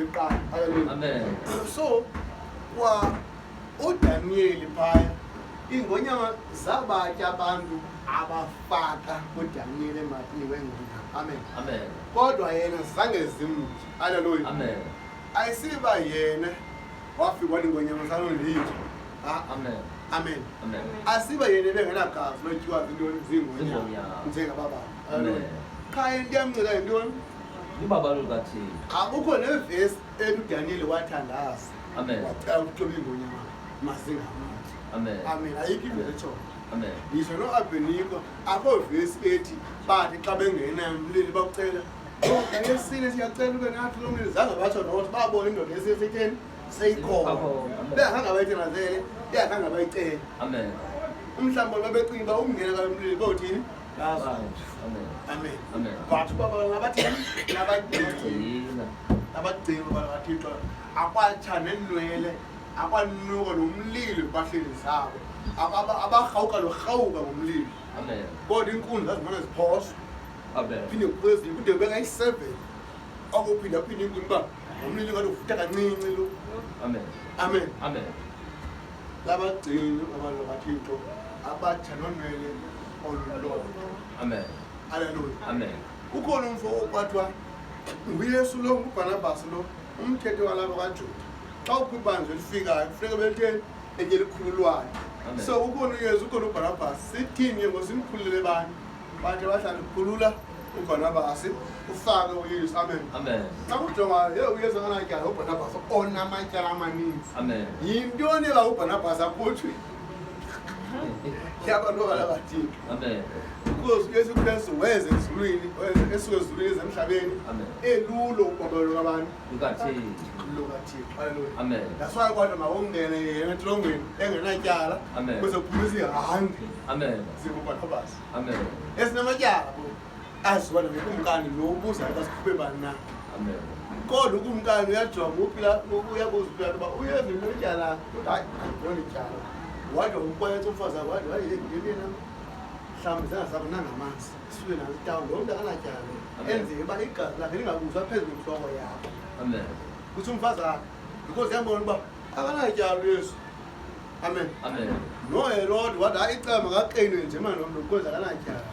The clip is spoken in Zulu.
eqala. Hallelujah. Amen. So uDaniel phaya ingonyama zabatya abantu abafaka uDaniel ematini wengonyama. Amen. Amen. Kodwa yena zange zimthi. Hallelujah. Amen. Ayisiba yena wafika ingonyama salondithi. Amen. Amen. Amen. Asiba yena bengenagazi lotyiwa intoni zingonyama njengababa. Amen. Khaya ndiyamncela intoni? Ibaba lukaThixo. Akukho nevesi uDaniel wathandaza. Amen. Wacela ukuthoba ingonyama mazingamanzi. Amen. Amen. Ayikho ivesi etshoyo. Amen. Yisho no-Abheniko akho vesi ethi bathi xa bengenayo umlilo bakucela esine siyacela ube nathi lo mlilo zange batsho nokuthi babone indoda esesitheni seyikhona bengakhange bayithenazele bengakhange bayicele. Amen. Umhlawumbe babecinga uba umngena kalo mlilo bawuthini Amen. amen Amen. but baba ngabathini nabagcina bakaThixo akwatsha nenwele akwanuka nomlilo empahleni zabo abarhawuka norhawuka ngomlilo. Amen. Kodwa inkundla zazimane ziphoswa Amen. phinde kuphezulu kude bekayi-7 okuphindaphinde inkundla uba ngomlilo ngathi uvutha kancinci lo. Amen. Amen. Amen. Labagcini abantu bakaThixo abatsha nonwele olulodwa. Amen. Haleluya. Amen. Ukhona umfo okwathiwa nguYesu lo nguBhanabhasi lo umthetho walapha kaJuda. Xa ukwibanjwa elifikayo kufuneka belitheni enye elikhululwayo. Amen. So ukhona uYesu ukhona uBhanabhasi sithini ke ngosimkhulule abantu bathi bahlala ukhulula uBhanabhasi ufake uYesu. Amen. Amen. Xa ujonga uYesu akanatyala uBhanabhasi onamatyala amaninzi. Amen. Yintoni la uBhanabhasi akhutshwe yabantu bakaThixo? Amen. Because uYesu Kristu weze ezulwini esuke ezulwini emhlabeni Amen. elulo ukwabelo abantu lukaThixo. lukaThixo. Haleluya. Amen. That's why kodwa mawungene yena entolongweni engenatyala Amen. kuze kuphumisa ihambi Amen. zikuBhanabhasi Amen. esinamatyala bo aziwa nokumkani lo ubuza basikhuphe bani na. Amen. Kodwa ukumkani uyajonga uyabuza uPilato uba uYesu unetyala kodwa hayi andinonetyala wadwa umkwetha umfazi wakhe wathi hayi ngelena mhlawumbi zangasabo nangamanzi sisuke nazo itawuni lo mntu akanatyala enzeke uba igazi lakhe lingabuzwa phezu kwentloko yakho. Amen. Kuthi umfazi wakhe because yambona uba akanatyala uYesu. Amen. Amen. noHerodi wathi hayi icala makaqinwe nje manje lo mntu because akanatyala.